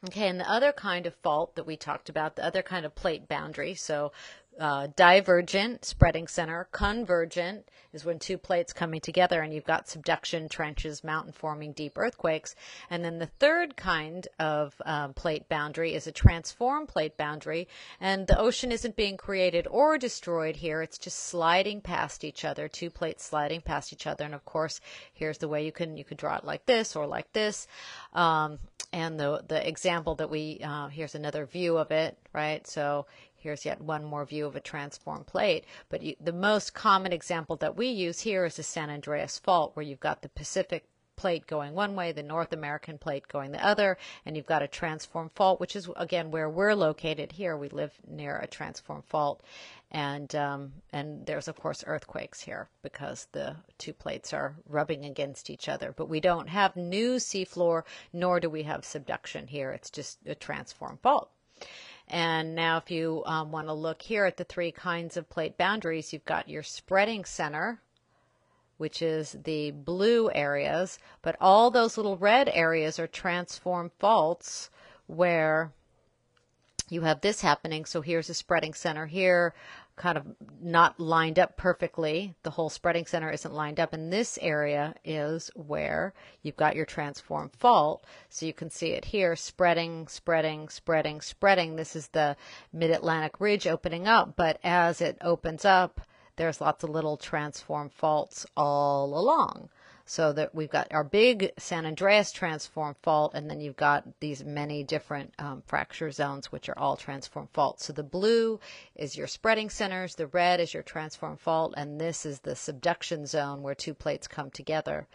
Okay, and the other kind of fault that we talked about, the other kind of plate boundary, so divergent, spreading center, convergent is when two plates coming together and you've got subduction, trenches, mountain forming, deep earthquakes. And then the third kind of plate boundary is a transform plate boundary, and the ocean isn't being created or destroyed here. It's just sliding past each other, two plates sliding past each other. And of course, here's the way you could draw it like this or like this. And the example that here's another view of it, right? So here's yet one more view of a transform plate. But the most common example that we use here is the San Andreas Fault, where you've got the Pacific plate going one way, the North American plate going the other, and you've got a transform fault, which is, again, where we're located here. We live near a transform fault. And there's, of course, earthquakes here because the two plates are rubbing against each other. But we don't have new seafloor, nor do we have subduction here. It's just a transform fault. And now if you want to look here at the three kinds of plate boundaries, you've got your spreading center, which is the blue areas, but all those little red areas are transform faults where you have this happening. So here's a spreading center here, kind of not lined up perfectly. The whole spreading center isn't lined up, and this area is where you've got your transform fault. So you can see it here, spreading, spreading, spreading, spreading. This is the Mid-Atlantic Ridge opening up, but as it opens up, there's lots of little transform faults all along. So that we've got our big San Andreas transform fault, and then you've got these many different fracture zones, which are all transform faults. So the blue is your spreading centers, the red is your transform fault, and this is the subduction zone where two plates come together.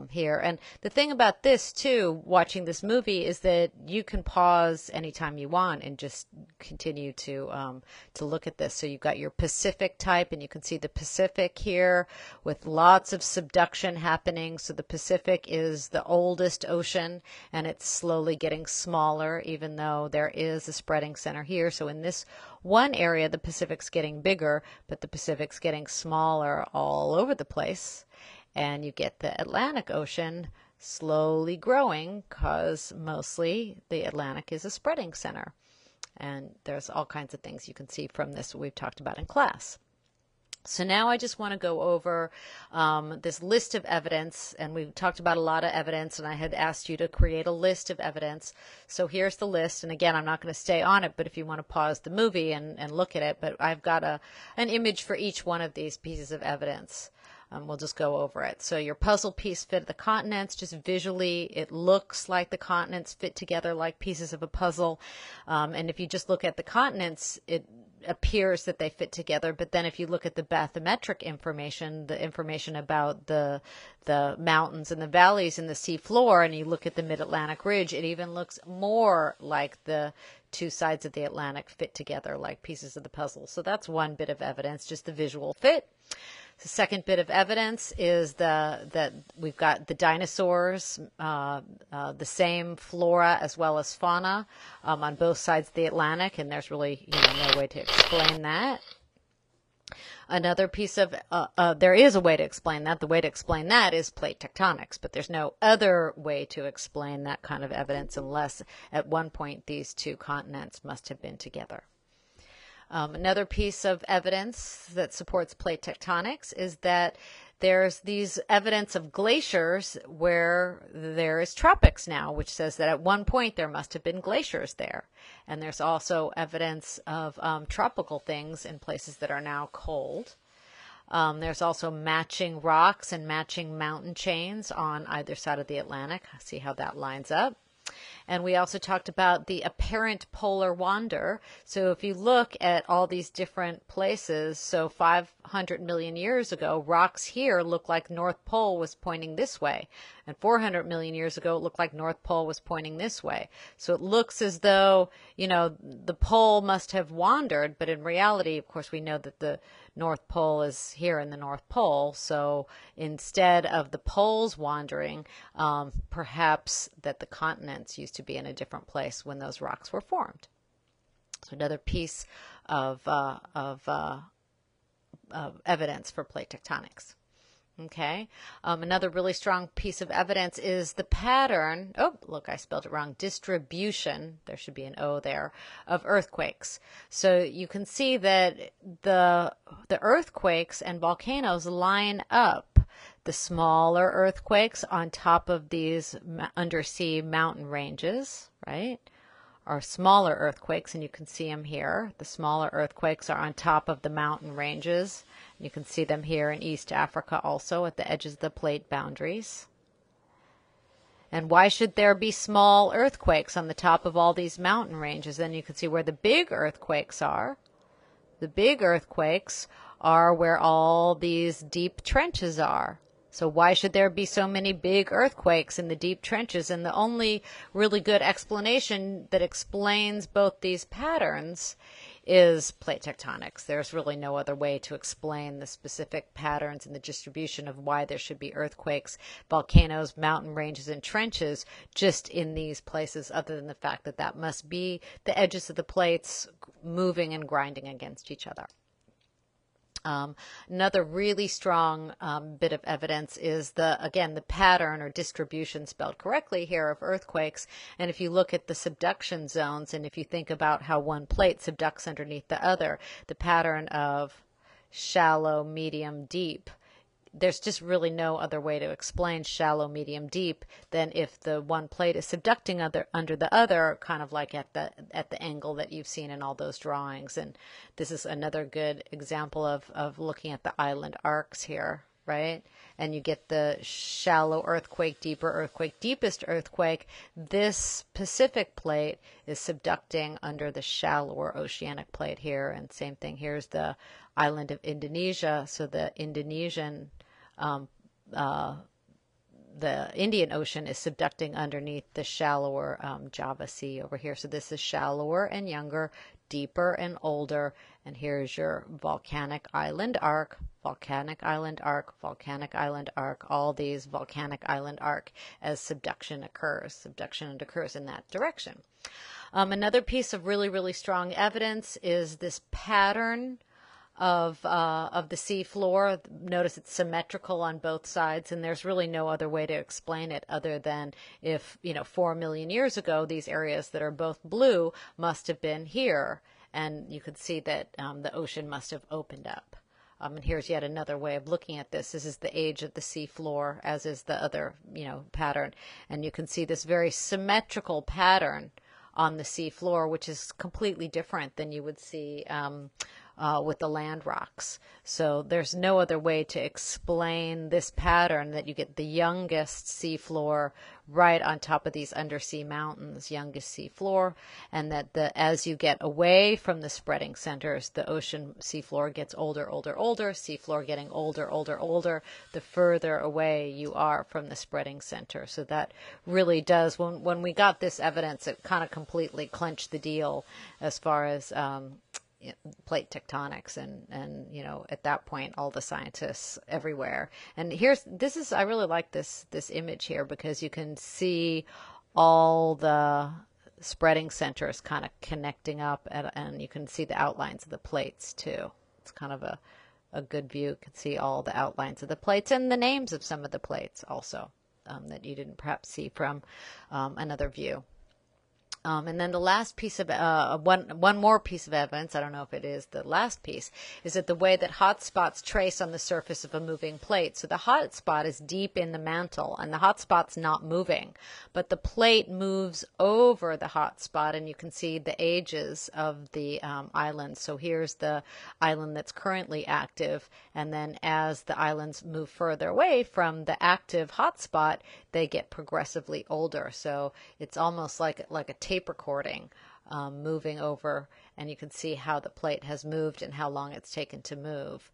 Here. And the thing about this too, watching this movie, is that you can pause anytime you want and just continue to look at this. So you've got your Pacific type, and you can see the Pacific here with lots of subduction happening. So the Pacific is the oldest ocean, and it's slowly getting smaller, even though there is a spreading center here. So in this one area, the Pacific's getting bigger, but the Pacific's getting smaller all over the place. And you get the Atlantic Ocean slowly growing because mostly the Atlantic is a spreading center. And there's all kinds of things you can see from this we've talked about in class. So now I just want to go over this list of evidence, and we've talked about a lot of evidence, and I had asked you to create a list of evidence. So here's the list, and again, I'm not going to stay on it, but if you want to pause the movie and look at it, but I've got an image for each one of these pieces of evidence. We'll just go over it. So your puzzle piece fit the continents. Just visually, it looks like the continents fit together like pieces of a puzzle. And if you just look at the continents, it appears that they fit together. But then if you look at the bathymetric information, the information about the mountains and the valleys and the sea floor, and you look at the Mid-Atlantic Ridge, it even looks more like the two sides of the Atlantic fit together like pieces of the puzzle. So that's one bit of evidence, just the visual fit. The second bit of evidence is that we've got the dinosaurs, the same flora as well as fauna on both sides of the Atlantic, and there's really no way to explain that. Another piece of, there is a way to explain that. The way to explain that is plate tectonics, but there's no other way to explain that kind of evidence unless at one point these two continents must have been together. Another piece of evidence that supports plate tectonics is that there's these evidence of glaciers where there is tropics now, which says that at one point there must have been glaciers there. And there's also evidence of tropical things in places that are now cold. There's also matching rocks and matching mountain chains on either side of the Atlantic. See how that lines up. And we also talked about the apparent polar wander. So if you look at all these different places, so 500 million years ago, rocks here look like North Pole was pointing this way. And 400 million years ago, it looked like North Pole was pointing this way. So it looks as though, the pole must have wandered, but in reality, of course, we know that the North Pole is here in the North Pole. So instead of the poles wandering, perhaps that the continents used to be in a different place when those rocks were formed. So another piece of evidence for plate tectonics. Okay. Another really strong piece of evidence is the pattern. Oh, look, I spelled it wrong. Distribution. There should be an O there of earthquakes. So you can see that the earthquakes and volcanoes line up. The smaller earthquakes on top of these undersea mountain ranges, right, are smaller earthquakes, and you can see them here. The smaller earthquakes are on top of the mountain ranges. You can see them here in East Africa also at the edges of the plate boundaries. And why should there be small earthquakes on the top of all these mountain ranges? Then you can see where the big earthquakes are. The big earthquakes are where all these deep trenches are. So why should there be so many big earthquakes in the deep trenches? And the only really good explanation that explains both these patterns is plate tectonics. There's really no other way to explain the specific patterns and the distribution of why there should be earthquakes, volcanoes, mountain ranges, and trenches just in these places, other than the fact that that must be the edges of the plates moving and grinding against each other. Another really strong bit of evidence is the pattern or distribution, spelled correctly here, of earthquakes. And if you look at the subduction zones, and if you think about how one plate subducts underneath the other, the pattern of shallow, medium, deep, there's just really no other way to explain shallow, medium, deep than if the one plate is subducting under the other, kind of like at the angle that you've seen in all those drawings. And this is another good example of looking at the island arcs here, right? And you get the shallow earthquake, deeper earthquake, deepest earthquake. This Pacific plate is subducting under the shallower oceanic plate here. And same thing, here's the island of Indonesia. So the Indian Ocean is subducting underneath the shallower Java Sea over here. So this is shallower and younger, deeper and older. And here's your volcanic island arc, volcanic island arc, volcanic island arc, all these volcanic island arc as subduction occurs. Subduction occurs in that direction. Another piece of really, really strong evidence is this pattern of the sea floor. Notice it's symmetrical on both sides, and there's really no other way to explain it other than if, 4 million years ago, these areas that are both blue must have been here, and you could see that the ocean must have opened up. And here's yet another way of looking at this. This is the age of the sea floor, as is the other, pattern. And you can see this very symmetrical pattern on the sea floor, which is completely different than you would see with the land rocks. So there's no other way to explain this pattern, that you get the youngest seafloor right on top of these undersea mountains, youngest seafloor, and that as you get away from the spreading centers, the ocean seafloor gets older, older, older, seafloor getting older, older, older, the further away you are from the spreading center. So that really does, when we got this evidence, it kind of completely clinched the deal as far as plate tectonics, and at that point all the scientists everywhere. And I really like this image here, because you can see all the spreading centers kind of connecting up, and you can see the outlines of the plates too. It's kind of a good view. You can see all the outlines of the plates and the names of some of the plates also, that you didn't perhaps see from another view. And then the last piece of one more piece of evidence, I don't know if it is the last piece, is that the way that hot spots trace on the surface of a moving plate. So the hot spot is deep in the mantle, and the hot spot's not moving, but the plate moves over the hot spot, and you can see the ages of the island. So here's the island that's currently active, and then as the islands move further away from the active hot spot, they get progressively older. So it's almost like a tape recording moving over, and you can see how the plate has moved and how long it's taken to move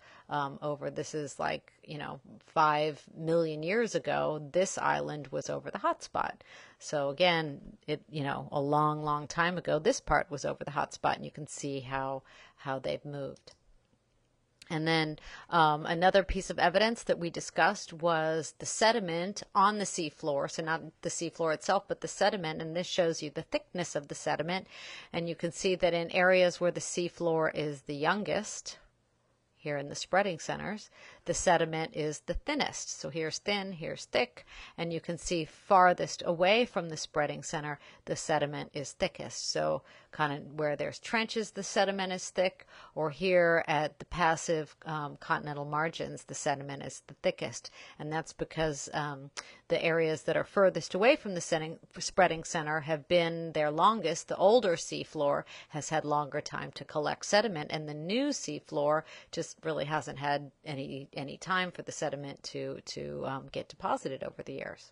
over. This is 5 million years ago, this island was over the hot spot. So again, a long, long time ago, this part was over the hot spot, and you can see how they've moved. And then another piece of evidence that we discussed was the sediment on the seafloor. So not the seafloor itself, but the sediment. And this shows you the thickness of the sediment. And you can see that in areas where the seafloor is the youngest, here in the spreading centers, the sediment is the thinnest. So here's thin, here's thick, and you can see farthest away from the spreading center, the sediment is thickest. So kind of where there's trenches, the sediment is thick, or here at the passive continental margins, the sediment is the thickest. And that's because the areas that are furthest away from the spreading center have been there longest. The older seafloor has had longer time to collect sediment, and the new seafloor just really hasn't had any time for the sediment to get deposited over the years.